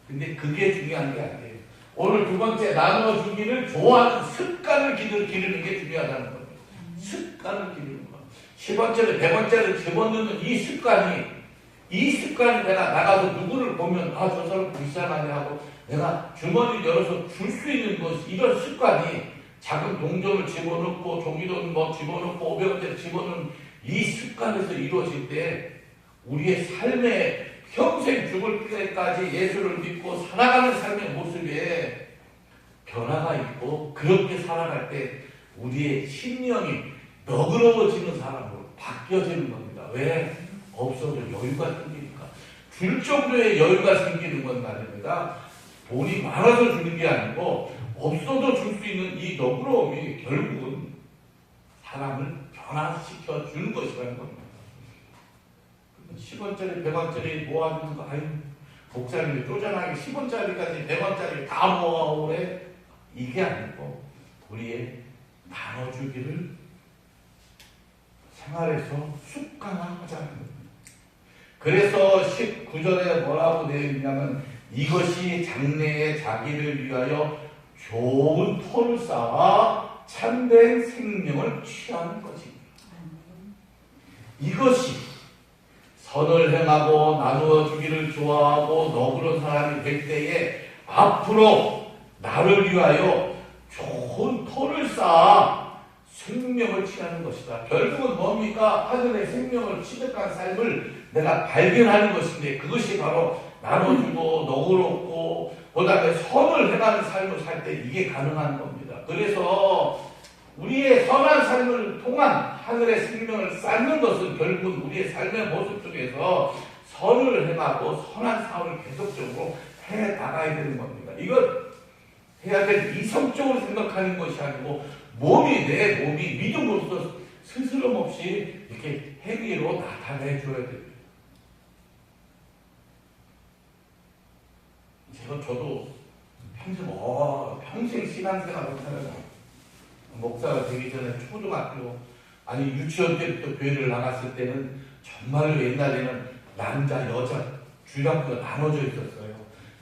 근데 그게 중요한 게 아니에요. 오늘 두 번째 나누어주기를 좋아하는 습관을 기르는 게 중요하다는 겁니다. 습관을 기르는 것. 10원짜리 100원짜리 집어넣는 이 습관이 내가 나가서 누구를 보면 저 사람 불쌍하네 하고 내가 주머니를 열어서 줄 수 있는 것 이런 습관이 작은 동전을 집어넣고 종이돈 집어넣고 500원짜리 집어넣는 이 습관에서 이루어질 때 우리의 삶에 평생 죽을 때까지 예수를 믿고 살아가는 삶의 모습에 변화가 있고 그렇게 살아갈 때 우리의 심령이 너그러워지는 사람으로 바뀌어지는 겁니다. 왜? 없어도 여유가 생기니까. 줄 정도의 여유가 생기는 건 말입니다. 돈이 많아서 주는 게 아니고 없어도 줄 수 있는 이 너그러움이 결국은 사람을 변화시켜 주는 것이라는 겁니다. 10원짜리 100원짜리 모아주는 거 목사님이 쪼잔하게 10원짜리까지 100원짜리 다 모아오래 이게 아니고 우리의 나눠주기를 생활에서 습관화하자는 겁니다. 그래서 19절에 뭐라고 되어 있냐면 이것이 장래에 자기를 위하여 좋은 터를 쌓아 참된 생명을 취하는 것입니다. 이것이 선을 행하고 나누어 주기를 좋아하고 너그러운 사람이 될 때에 앞으로 나를 위하여 좋은 터를 쌓아 생명을 취하는 것이다. 결국은 뭡니까? 하늘의 생명을 취득한 삶을 내가 발견하는 것인데 그것이 바로 나눠주고 너그럽고 그 다음에 선을 행하는 삶을 살 때 이게 가능한 겁니다. 그래서 우리의 선한 삶을 통한 하늘의 생명을 쌓는 것은 결국은 우리의 삶의 모습 속에서 선을 행하고 선한 삶을 계속적으로 해 나가야 되는 겁니다. 이건 해야 될 이성적으로 생각하는 것이 아니고 내 몸이 믿음으로써 스스럼 없이 이렇게 행위로 나타내 줘야 됩니다. 저도 평생 신앙생활을 살아요. 목사가 되기 전에 초등학교 아니 유치원 때부터 교회를 나갔을 때는 정말로 옛날에는 남자 여자 주일학교가 나눠져 있었어요.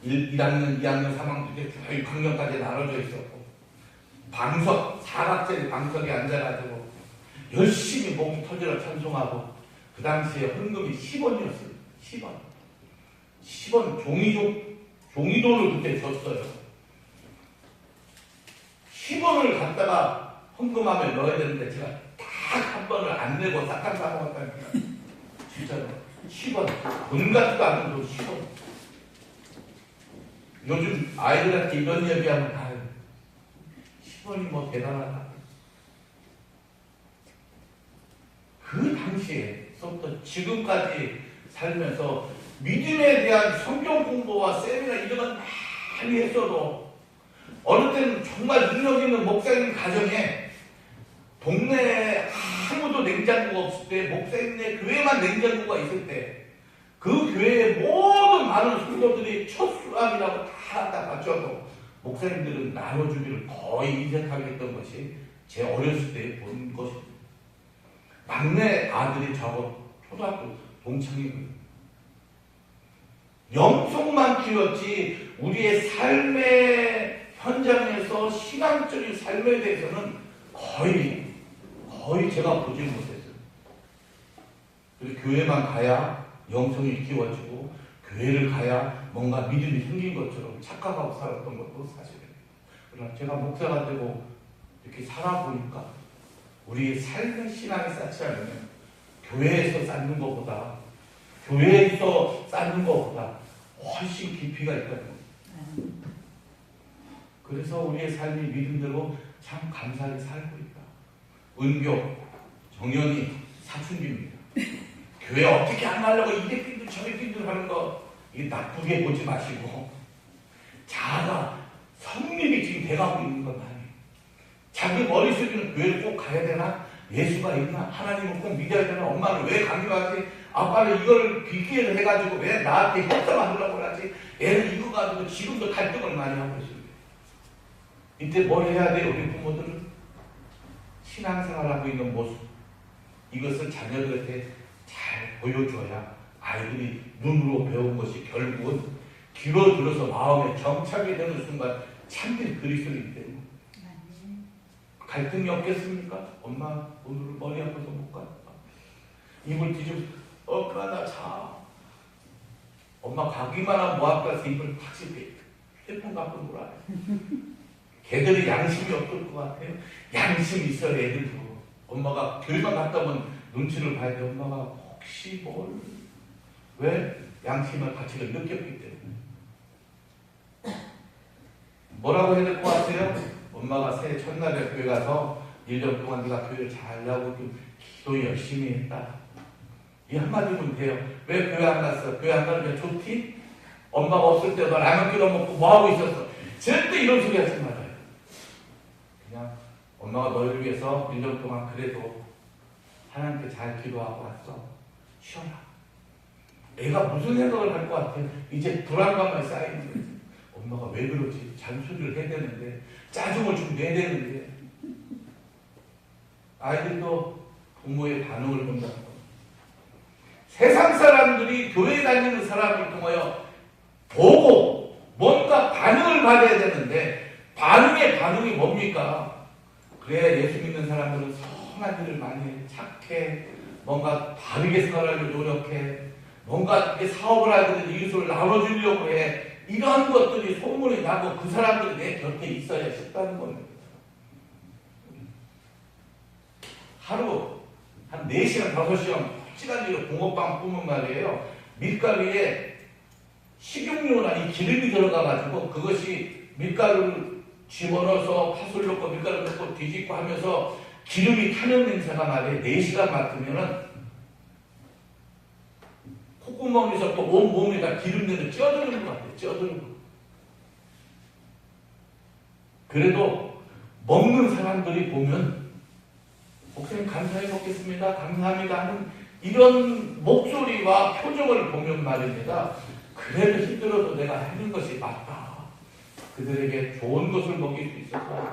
1학년, 2학년, 3학년 때 6학년까지 나눠져 있었고 방석, 사각짜리 방석에 앉아가지고 열심히 목 터져라 찬송하고 그 당시에 헌금이 10원이었어요. 10원 종이돈을 그때 줬어요. 10원을 갖다가 헌금하면 넣어야 되는데 제가 딱 한 번을 안 내고 싹 사고 갔다니까 진짜로 10원 돈 같지도 않은 돈 10원. 요즘 아이들한테 이런 얘기하면 다 10원이 뭐 대단하다. 그 당시에서부터 지금까지 살면서 믿음에 대한 성경 공부와 세미나 이런 건 많이 했어도 어느 때는 정말 능력 있는 목사님 가정에 동네에 아무도 냉장고가 없을 때 목사님네 교회만 냉장고가 있을 때 그 교회의 모든 많은 성도들이 첫 수학이라고 다 맞춰도 목사님들은 나눠주기를 거의 인색하게 했던 것이 제 어렸을 때 본 것입니다. 막내 아들이 저하고 초등학교 동창이거든요. 영성만 키웠지 우리의 삶의 현장에서 신앙적인 삶에 대해서는 거의 제가 보지 못했어요. 그래서 교회만 가야 영성이 키워지고 교회를 가야 뭔가 믿음이 생긴 것처럼 착각하고 살았던 것도 사실이에요. 그러나 제가 목사가 되고 이렇게 살아보니까 우리의 삶의 신앙이 쌓지 않으면 교회에서 쌓는 것보다 훨씬 깊이가 있다는 겁니다. 그래서 우리의 삶이 믿음대로 참 감사하게 살고 있다. 은교, 정연이 사춘기입니다. 교회 어떻게 안 가려고 이래 삐들 저래 삐들 하는 거 이게 나쁘게 보지 마시고 자아가 성립이 지금 돼가고 있는 건 아니에요. 자기 머릿속에는 교회를 꼭 가야 되나? 예수가 있나? 하나님을 꼭 믿어야 되나? 엄마는 왜 강요하지? 아빠는 이걸 비기를 해가지고 왜 나한테 협상하려고 하지? 애는 이거 가지고 지금도 갈등을 많이 하고 있습니다. 이때 뭘 해야 돼요? 우리 부모들은 신앙생활하고 있는 모습 이것을 자녀들한테 잘 보여줘야 아이들이 눈으로 배운 것이 결국은 길어들어서 마음에 정착이 되는 순간 참된 그리스도이기 때문에 갈등이 없겠습니까? 엄마 오늘 머리 아파서 못 가. 입을 뒤집어 엄마 나 자. 엄마 가기만 하면 뭐 할까 해서 입을 확실히 휴대폰 갖고 놀아요. 걔들이 양심이 어떨 것 같아요? 양심이 있어야 애들도. 엄마가 교회만 갔다 오면 눈치를 봐야 돼. 엄마가 혹시 왜? 양심의 가치를 느꼈기 때문에. 뭐라고 해야 될 것 같아요? 엄마가 새해 첫날에 교회 가서 1년 동안 네가 교회를 잘 나오고 기도 열심히 했다. 이 한마디면 돼요. 왜 교회 안 갔어? 교회 안 가면 좋지? 엄마가 없을 때 너 라면 끓여 먹고 뭐하고 있었어? 절대 이런 소리 하지 말아요. 그냥 엄마가 너희를 위해서 1년 동안 그래도 하나님께 잘 기도하고 왔어. 쉬어라. 애가 무슨 생각을 할 것 같아요? 이제 불안감만 쌓이는 거예요. 엄마가 왜 그러지? 잔소리를 해야 되는데 짜증을 좀 내야 되는데 아이들도 부모의 반응을 본다는 겁니다. 세상 사람들이 교회 다니는 사람을 통하여 보고 뭔가 반응을 받아야 되는데 반응이 뭡니까? 그래 예수 믿는 사람들은 선한 일을 많이 해. 착해. 뭔가 바르게 살아가려고 노력해. 뭔가 사업을 하든 이웃을 나눠주려고 해. 이러한 것들이 소문이 나고 그 사람들이 내 곁에 있어야 싶다는 겁니다. 하루 한 4시간, 5시간 시간으로 붕어빵 뿜은 말이에요. 밀가루에 식용유나 이 기름이 들어가가지고 그것이 밀가루를 집어넣어서 파솔 넣고 밀가루 넣고 뒤집고 하면서 기름이 타는 냄새가 말이에요. 4시간 맡으면은 콧구멍에서 또 온몸에다 기름 내는 쪄드는 것 같아요. 쪄드는 거. 그래도 먹는 사람들이 보면 목사님 감사해 먹겠습니다. 감사합니다 하는 이런 목소리와 표정을 보면 말입니다. 그래도 힘들어도 내가 하는 것이 맞다. 그들에게 좋은 것을 먹일 수 있었고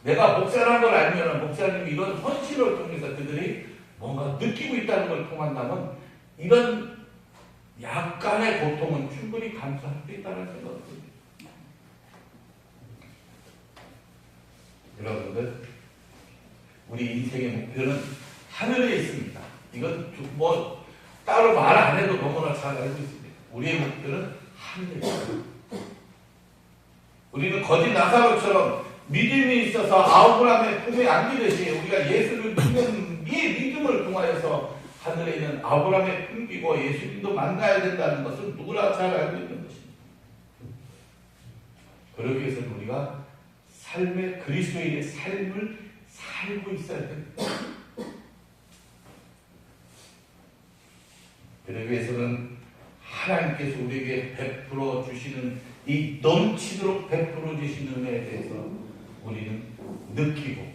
내가 목사라는 걸 알면 목사님이 이런 헌신을 통해서 그들이 뭔가 느끼고 있다는 걸 통한다면 이런 약간의 고통은 충분히 감수할 수 있다는 생각을 듭니다. 여러분들 우리 인생의 목표는 하늘에 있습니다. 이건 뭐 따로 말 안 해도 너무나 잘 알고 있습니다. 우리의 목표는 하늘에 있습니다. 우리는 거짓 나사로처럼 믿음이 있어서 아브라함의 품에 안기듯이 우리가 예수를 믿는 이 믿음을 통하여서 하늘에 있는 아브라함의 품기고 예수님도 만나야 된다는 것은 누구나 잘 알고 있는 것입니다. 그러기 위해서는 우리가 삶의 그리스도인의 삶을 살고 있어야 됩니다. 그러기 위해서는 하나님께서 우리에게 베풀어 주시는 이 넘치도록 베풀어 주시는 은혜에 대해서 우리는 느끼고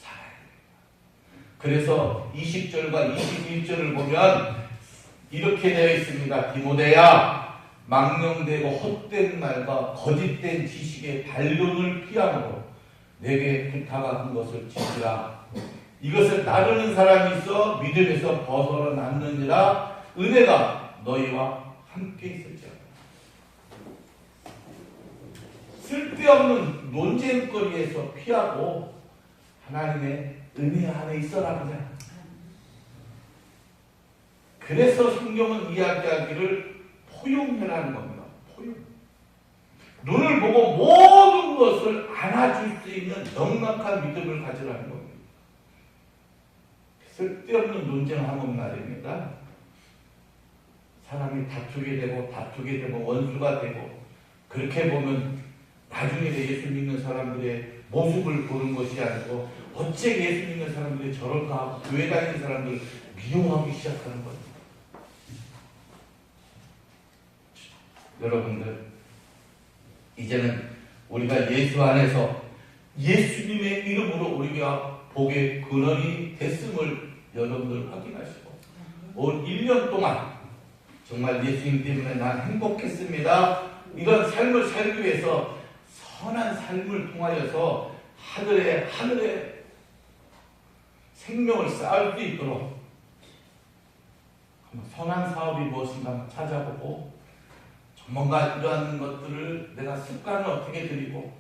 살아야 됩니다. 그래서 20절과 21절을 보면 이렇게 되어 있습니다. 디모데야, 망령되고 헛된 말과 거짓된 지식의 반론을 피하므로 내게 부탁한 것을 지키라. 이것을 따르는 사람이 있어 믿음에서 벗어나느니라. 은혜가 너희와 함께 있을지어다. 쓸데없는 논쟁거리에서 피하고 하나님의 은혜 안에 있어라 그냥. 그래서 성경은 이야기하기를 포용해라는 겁니다. 포용. 눈을 보고 모든 것을 안아줄 수 있는 넉넉한 믿음을 가지라는 겁니다. 쓸데없는 논쟁하는 말입니다. 사람이 다투게 되고 원수가 되고 그렇게 보면 나중에 예수 믿는 사람들의 모습을 보는 것이 아니고 어째 예수 믿는 사람들이 저럴까 하고 교회 다니는 사람들 미워하기 시작하는 거예요. 여러분들 이제는 우리가 예수 안에서 예수님의 이름으로 우리가 복의 근원이 됐음을 여러분들 확인하시고 올 1년 동안 정말 예수님 때문에 난 행복했습니다. 이런 삶을 살기 위해서 선한 삶을 통하여서 하늘에 생명을 쌓을 수 있도록 선한 사업이 무엇인가 한번 찾아보고 뭔가 이러한 것들을 내가 습관을 어떻게 들이고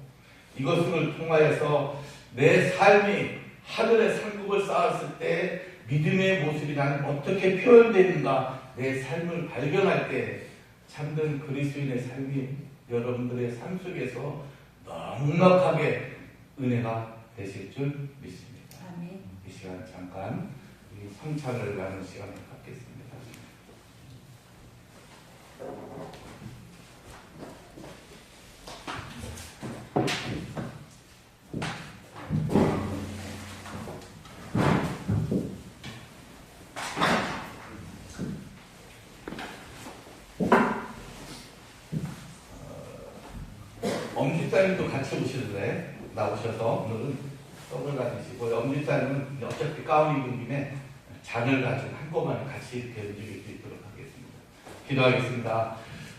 이것을 통하여서 내 삶이 하늘의 상급을 쌓았을 때 믿음의 모습이 나는 어떻게 표현되는가 내 삶을 발견할 때 참된 그리스도인의 삶이 여러분들의 삶 속에서 넉넉하게 은혜가 되실 줄 믿습니다. 아멘. 이 시간 잠깐 우리 성찬을 나누는 시간을 갖겠습니다. 엄집사님도 같이 오시는데 나오셔서 오늘은 떡을 가지시고 엄집사님은 어차피 가운 입은 김에 잔을 가지고 한꺼번에 같이 이렇게 움직일 수 있도록 하겠습니다. 기도하겠습니다.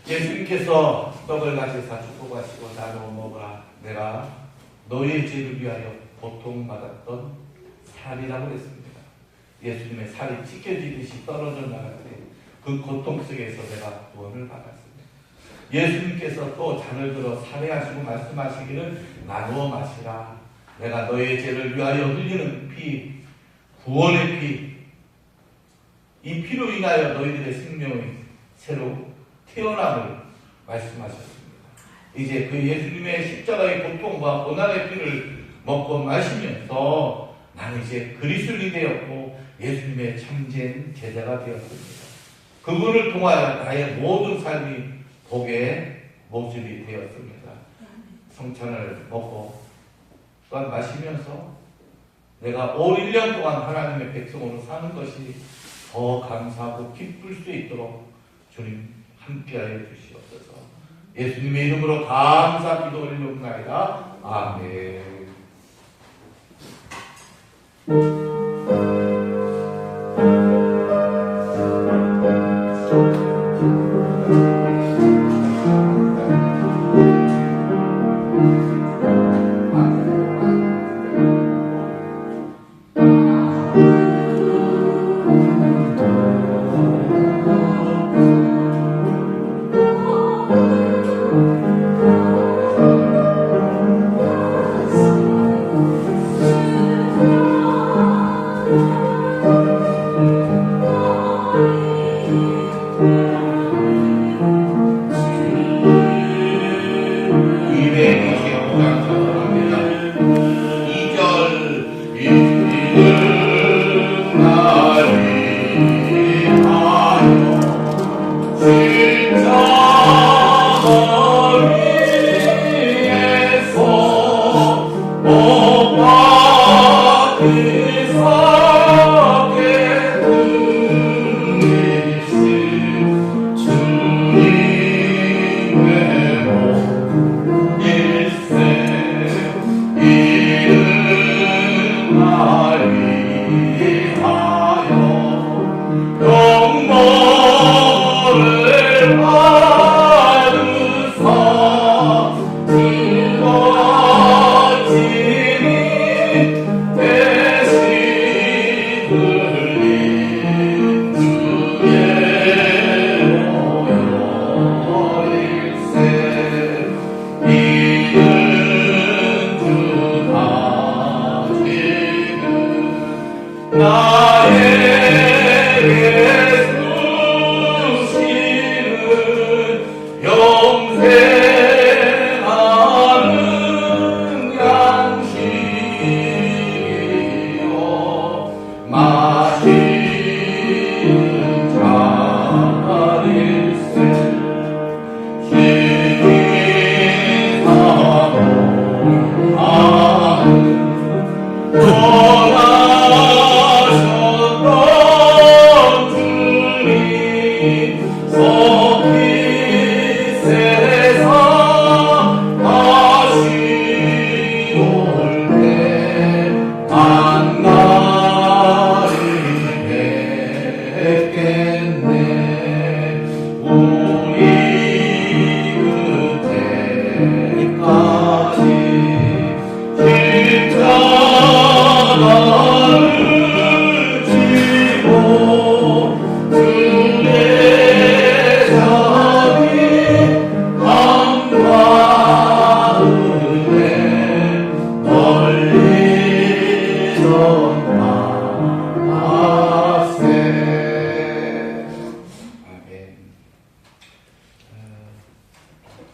예수님께서 떡을 가지사 축복하시고 나누어 먹으라. 내가 너희의 죄를 위하여 고통받았던 살이라고 했습니다. 예수님의 살이 찢겨지듯이 떨어져 나갈 때 그 고통 속에서 내가 구원을 받았습니다. 예수님께서 또 잔을 들어 살해하시고 말씀하시기를 나누어 마시라. 내가 너의 죄를 위하여 흘리는 피, 구원의 피, 이 피로 인하여 너희들의 생명이 새로 태어남을 말씀하셨습니다. 이제 그 예수님의 십자가의 고통과 고난의 피를 먹고 마시면서 나는 이제 그리스도인이 되었고 예수님의 참된 제자가 되었습니다. 그분을 통하여 나의 모든 삶이 복의 모습이 되었습니다. 성찬을 먹고 또한 마시면서 내가 올 1년 동안 하나님의 백성으로 사는 것이 더 감사하고 기쁠 수 있도록 주님 함께하여 주시옵소서. 예수님의 이름으로 감사 기도 올리옵나이다. 아멘.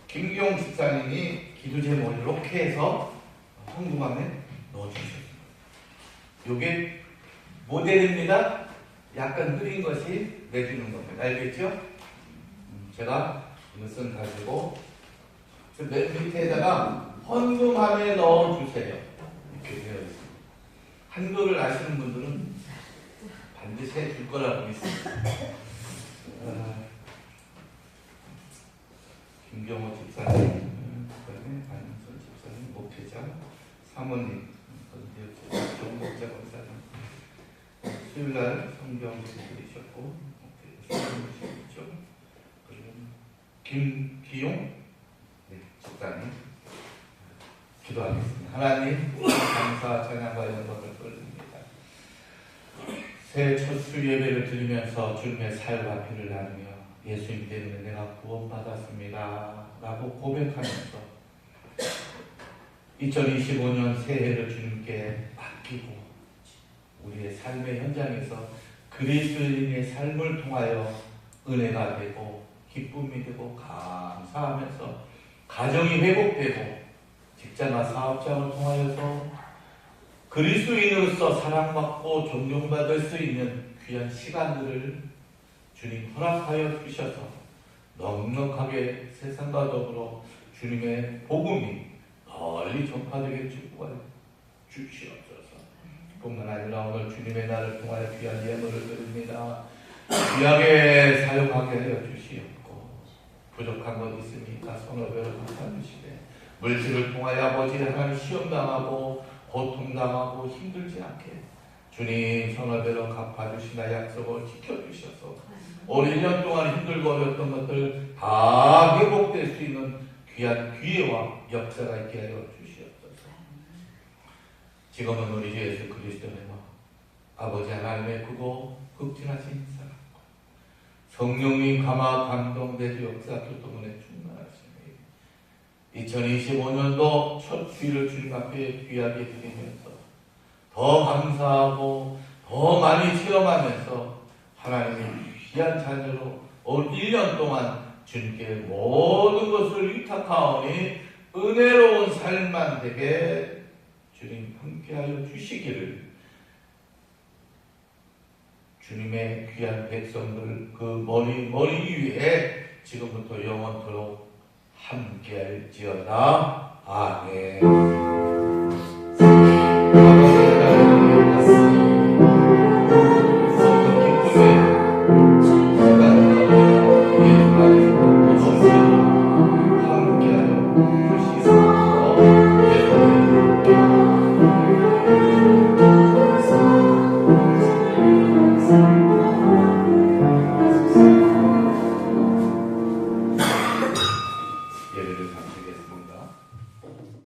김기용 집사님이 기도 제목을 이렇게 해서 헌금함에 넣어주셨습니다. 이게 모델입니다. 약간 흐린 것이 내주는 겁니다. 알겠죠? 제가 이것은 가지고 맨 밑에다가 헌금함에 넣어주세요. 이렇게 되어 있습니다. 한글을 아시는 분들은 반드시 해줄 거라고 믿습니다. 김경호 집사님, 그다음에 안영선 집사님, 목회자, 사모님, 좋은 목자 권사님, 수요일날 성경 드리셨고, 목회자 그리고 김기용 집사님 기도하겠습니다. 하나님 감사 찬양과 영광을 돌립니다. 새해 첫 수 예배를 드리면서 주님의 사역과 피를 나누며 예수님 때문에 내가 구원받았습니다 라고 고백하면서 2025년 새해를 주님께 맡기고 우리의 삶의 현장에서 그리스도인의 삶을 통하여 은혜가 되고 기쁨이 되고 감사하면서 가정이 회복되고 직장과 사업장을 통하여서 그리스도인으로서 사랑받고 존경받을 수 있는 귀한 시간들을 주님 허락하여 주셔서 넉넉하게 세상과 더불어 주님의 복음이 널리 전파되게 축복하여 주시옵소서. 뿐만 아니라 오늘 주님의 날을 통하여 귀한 예물을 드립니다. 귀하게 사용하게 하여 주시옵고 부족한 것 있습니까? 손어배로 감사주시되 물질을 통하여 아버지 하나님 시험당하고 고통당하고 힘들지 않게 주님 손어배로 갚아주시나 약속을 지켜주셔서 올 1년 동안 힘들고 어렸던 것들 다 회복될 수 있는 귀한 기회와 역사가 있게 하여 주시옵소서. 지금은 우리 주 예수 그리스도의 아버지 하나님의 크고 극진하신 사랑과 성령님 감화 감동되지 역사 교통문에 충만하시니 2025년도 첫 주일을 주님 앞에 귀하게 드리면서 더 감사하고 더 많이 체험하면서 하나님의 귀한 자녀로 올 1년 동안 주님께 모든 것을 위탁하오니 은혜로운 삶만 되게 주님 함께하여 주시기를 주님의 귀한 백성들 그 머리 위에 지금부터 영원토록 함께할지어다. 아멘. 예배를